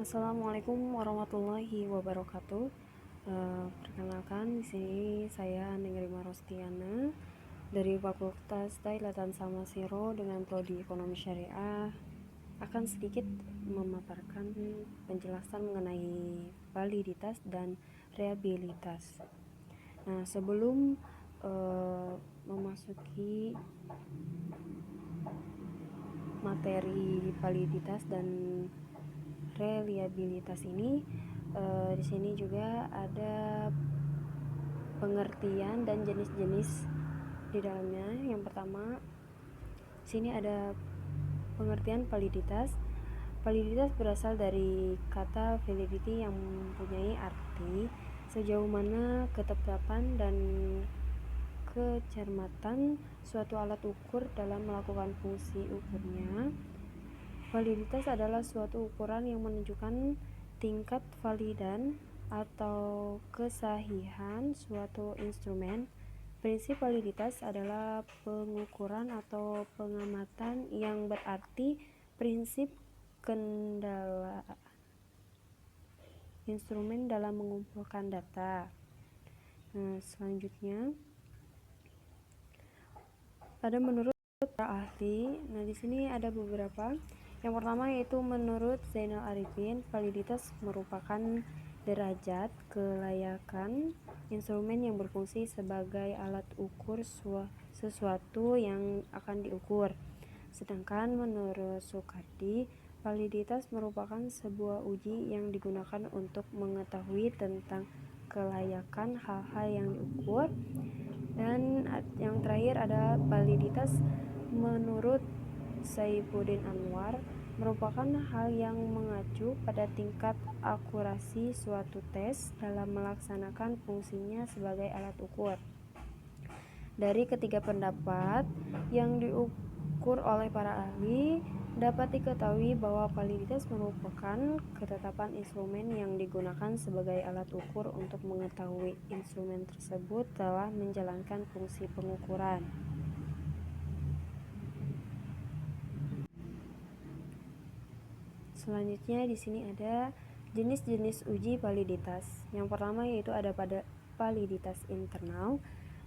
Assalamualaikum warahmatullahi wabarakatuh. Perkenalkan, di sini saya Nengrima Rostiana dari Fakultas Dailatan Samasiro dengan Prodi Ekonomi Syariah. Akan sedikit memaparkan penjelasan mengenai validitas dan reliabilitas. Nah, sebelum memasuki materi validitas dan reliabilitas ini, di sini juga ada pengertian dan jenis-jenis di dalamnya. Yang pertama, di sini ada pengertian validitas. Validitas berasal dari kata validity yang mempunyai arti sejauh mana ketetapan dan kecermatan suatu alat ukur dalam melakukan fungsi ukurnya. Validitas adalah suatu ukuran yang menunjukkan tingkat validan atau kesahihan suatu instrumen. Prinsip validitas adalah pengukuran atau pengamatan yang berarti prinsip kendala instrumen dalam mengumpulkan data. Selanjutnya ada menurut para ahli. Nah, di sini ada beberapa. Yang pertama yaitu menurut Zainal Arifin, validitas merupakan derajat kelayakan instrumen yang berfungsi sebagai alat ukur sesuatu yang akan diukur. Sedangkan menurut Soekardi, validitas merupakan sebuah uji yang digunakan untuk mengetahui tentang kelayakan hal-hal yang diukur. Dan yang terakhir ada validitas menurut Saifuddin Anwar merupakan hal yang mengacu pada tingkat akurasi suatu tes dalam melaksanakan fungsinya sebagai alat ukur. Dari ketiga pendapat yang diukur oleh para ahli, dapat diketahui bahwa validitas merupakan ketetapan instrumen yang digunakan sebagai alat ukur untuk mengetahui instrumen tersebut telah menjalankan fungsi pengukuran. Selanjutnya di sini ada jenis-jenis uji validitas. Yang pertama yaitu ada pada validitas internal.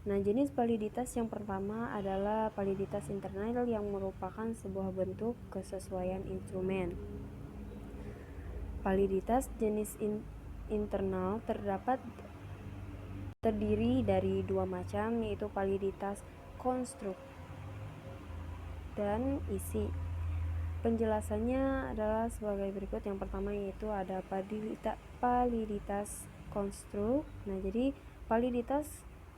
Nah, jenis validitas yang pertama adalah validitas internal yang merupakan sebuah bentuk kesesuaian instrumen. Validitas jenis internal terdiri dari dua macam, yaitu validitas konstruk dan isi. Penjelasannya adalah sebagai berikut. Yang pertama yaitu ada validitas konstruk. Nah, jadi validitas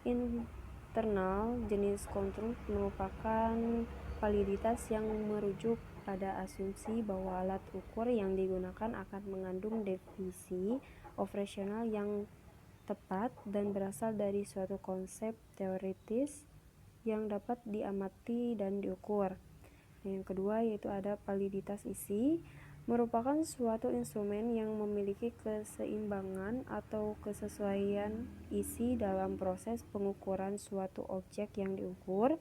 internal jenis konstruk merupakan validitas yang merujuk pada asumsi bahwa alat ukur yang digunakan akan mengandung definisi operasional yang tepat dan berasal dari suatu konsep teoritis yang dapat diamati dan diukur. Yang kedua yaitu ada validitas isi, merupakan suatu instrumen yang memiliki keseimbangan atau kesesuaian isi dalam proses pengukuran suatu objek yang diukur.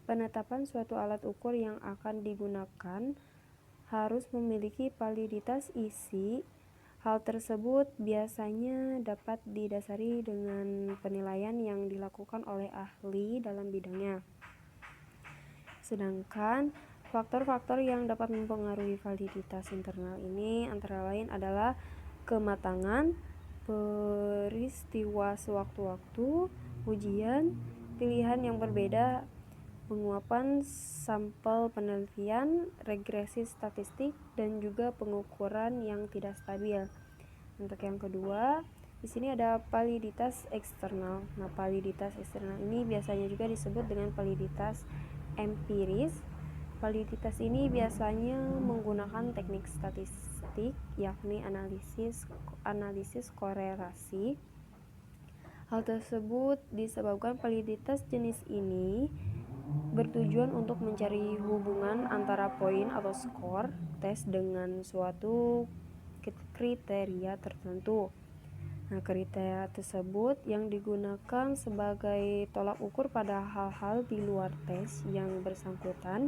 Penetapan suatu alat ukur yang akan digunakan harus memiliki validitas isi. Hal tersebut biasanya dapat didasari dengan penilaian yang dilakukan oleh ahli dalam bidangnya. Sedangkan faktor-faktor yang dapat mempengaruhi validitas internal ini antara lain adalah kematangan, peristiwa sewaktu-waktu, ujian, pilihan yang berbeda, penguapan sampel penelitian, regresi statistik, dan juga pengukuran yang tidak stabil. Untuk yang kedua, di sini ada validitas eksternal. Nah, validitas eksternal ini biasanya juga disebut dengan validitas empiris. Validitas ini biasanya menggunakan teknik statistik, yakni analisis korelasi. Hal tersebut disebabkan validitas jenis ini bertujuan untuk mencari hubungan antara poin atau skor tes dengan suatu kriteria tertentu. Nah, kriteria tersebut yang digunakan sebagai tolak ukur pada hal-hal di luar tes yang bersangkutan.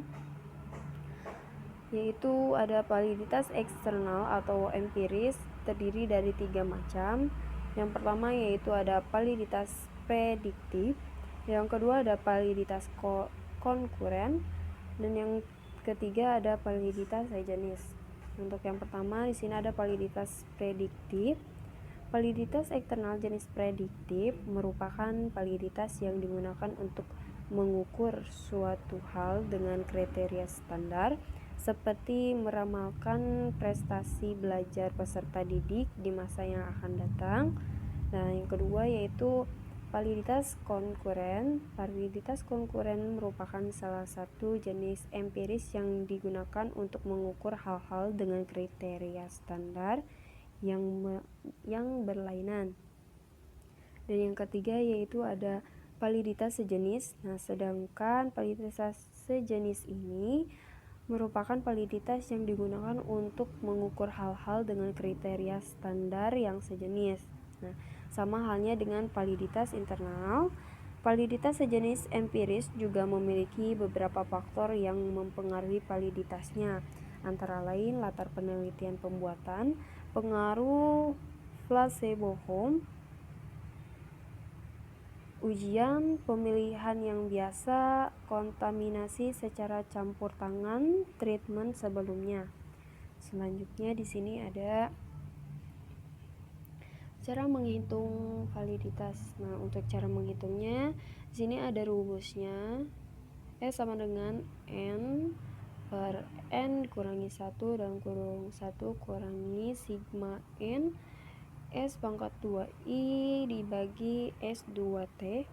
yaitu ada validitas eksternal atau empiris, terdiri dari 3 macam. Yang pertama yaitu ada validitas prediktif, yang kedua ada validitas konkuren, dan yang ketiga ada validitas sejenis. Untuk yang pertama di sini ada validitas prediktif. Validitas eksternal jenis prediktif merupakan validitas yang digunakan untuk mengukur suatu hal dengan kriteria standar, seperti meramalkan prestasi belajar peserta didik di masa yang akan datang. Nah, yang kedua yaitu validitas konkuren. Validitas konkuren merupakan salah satu jenis empiris yang digunakan untuk mengukur hal-hal dengan kriteria standar yang berlainan. Dan yang ketiga yaitu ada validitas sejenis. Nah, sedangkan validitas sejenis ini merupakan validitas yang digunakan untuk mengukur hal-hal dengan kriteria standar yang sejenis. Nah, sama halnya dengan validitas internal. Validitas sejenis empiris juga memiliki beberapa faktor yang mempengaruhi validitasnya, antara lain latar penelitian pembuatan, pengaruh placebo, ujian pemilihan yang biasa, kontaminasi secara campur tangan, treatment sebelumnya. Selanjutnya di sini ada cara menghitung validitas. Nah, untuk cara menghitungnya di sini ada rumusnya. S sama dengan N per N kurangi 1 dan kurung 1 kurangi sigma N S pangkat 2I dibagi S2T,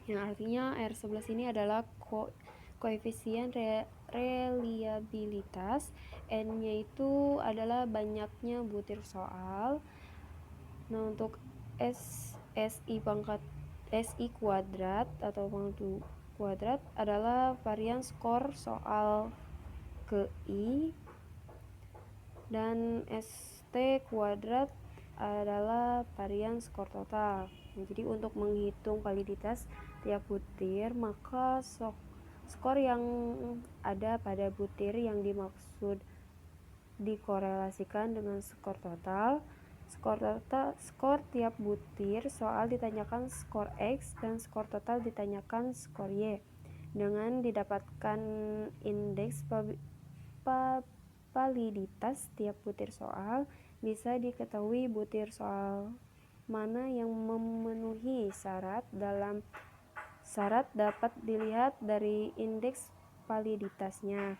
yang artinya R11 ini adalah koefisien reliabilitas, N yaitu adalah banyaknya butir soal. Nah, untuk SI kuadrat atau pangkat kuadrat adalah varian skor soal ke I, dan ST kuadrat adalah varian skor total. Nah, jadi untuk menghitung validitas tiap butir, maka skor yang ada pada butir yang dimaksud dikorelasikan dengan skor total. Skor tiap butir soal ditanyakan skor X dan skor total ditanyakan skor Y. Dengan didapatkan indeks validitas tiap butir soal, bisa diketahui butir soal mana yang memenuhi syarat. Dalam syarat dapat dilihat dari indeks validitasnya.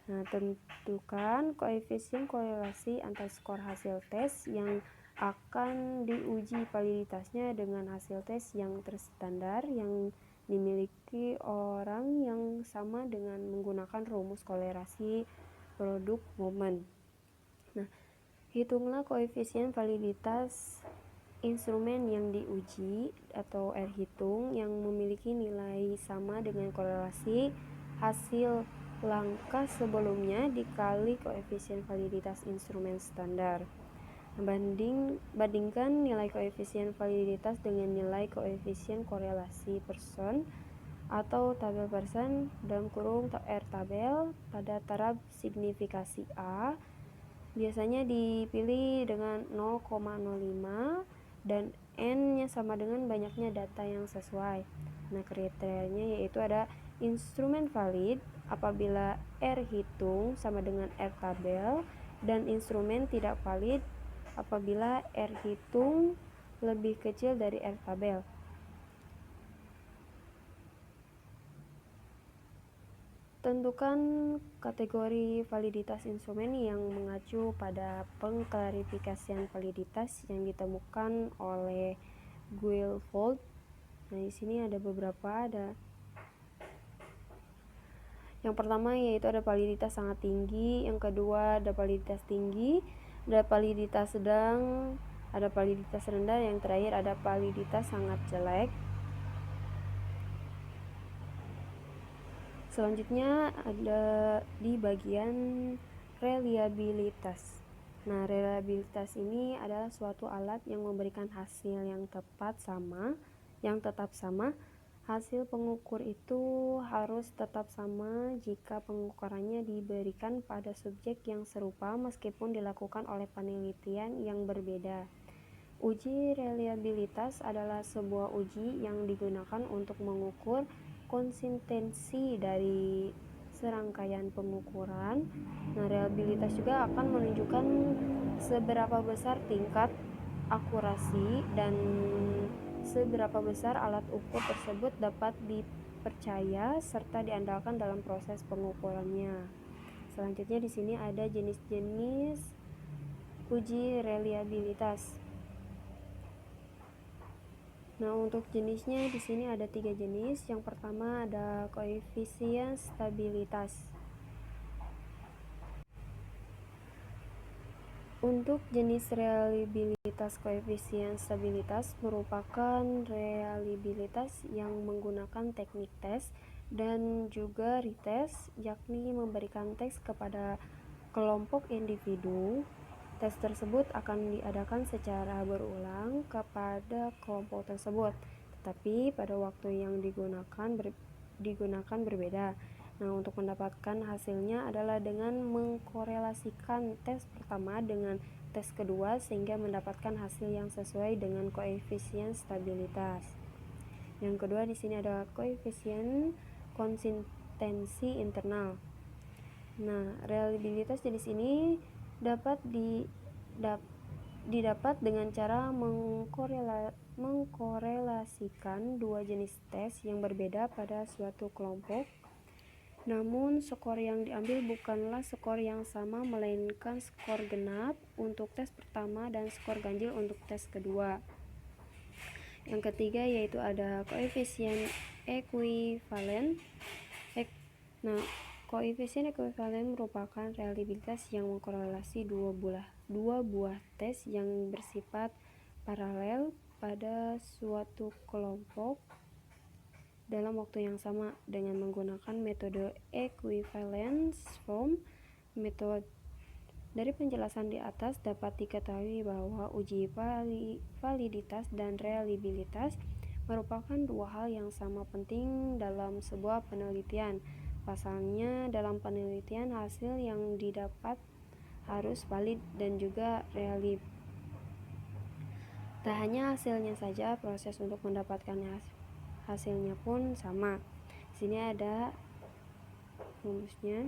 Nah, tentukan koefisien korelasi antar skor hasil tes yang akan diuji validitasnya dengan hasil tes yang terstandar yang dimiliki orang yang sama dengan menggunakan rumus kolerasi produk momen. Nah, hitunglah koefisien validitas instrumen yang diuji atau R hitung yang memiliki nilai sama dengan korelasi hasil langkah sebelumnya dikali koefisien validitas instrumen standar. Bandingkan nilai koefisien validitas dengan nilai koefisien korelasi person atau tabel person dalam kurung R tabel pada taraf signifikasi A. Biasanya dipilih dengan 0,05 dan N-nya sama dengan banyaknya data yang sesuai. Nah, kriterianya yaitu ada instrumen valid apabila R hitung sama dengan R tabel, dan instrumen tidak valid apabila R hitung lebih kecil dari R tabel. Tentukan kategori validitas instrumen yang mengacu pada pengklarifikasian validitas yang ditemukan oleh Guilford. Nah, di sini ada beberapa, yang pertama yaitu ada validitas sangat tinggi, yang kedua ada validitas tinggi, ada validitas sedang, ada validitas rendah, yang terakhir ada validitas sangat jelek. Selanjutnya ada di bagian reliabilitas. Nah, reliabilitas ini adalah suatu alat yang memberikan hasil yang tetap sama Hasil pengukur itu harus tetap sama jika pengukurannya diberikan pada subjek yang serupa meskipun dilakukan oleh penelitian yang berbeda. Uji reliabilitas adalah sebuah uji yang digunakan untuk mengukur konsistensi dari serangkaian pengukuran. Nah, reliabilitas juga akan menunjukkan seberapa besar tingkat akurasi dan seberapa besar alat ukur tersebut dapat dipercaya serta diandalkan dalam proses pengukurannya. Selanjutnya di sini ada jenis-jenis uji reliabilitas. Nah, untuk jenisnya di sini ada 3 jenis. Yang pertama ada koefisien stabilitas. Untuk jenis reliabilitas, koefisien stabilitas merupakan reliabilitas yang menggunakan teknik tes dan juga retest, yakni memberikan tes kepada kelompok individu. Tes tersebut akan diadakan secara berulang kepada kelompok tersebut, tetapi pada waktu yang digunakan berbeda. Nah, untuk mendapatkan hasilnya adalah dengan mengkorelasikan tes pertama dengan tes kedua sehingga mendapatkan hasil yang sesuai dengan koefisien stabilitas. Yang kedua di sini ada koefisien konsistensi internal. Nah, reliabilitas jenis ini dapat didapat dengan cara mengkorelasikan dua jenis tes yang berbeda pada suatu kelompok. Namun, skor yang diambil bukanlah skor yang sama, melainkan skor genap untuk tes pertama dan skor ganjil untuk tes kedua. Yang ketiga yaitu ada koefisien ekuivalen. Nah, koefisien ekuivalen merupakan reliabilitas yang mengkorelasi dua buah tes yang bersifat paralel pada suatu kelompok dalam waktu yang sama dengan menggunakan metode equivalence form method. Dari penjelasan di atas dapat diketahui bahwa uji validitas dan reliabilitas merupakan dua hal yang sama penting dalam sebuah penelitian. Pasalnya, dalam penelitian hasil yang didapat harus valid dan juga reliable. Tak hanya hasilnya saja, proses untuk mendapatkan hasilnya pun sama. Di sini ada rumusnya.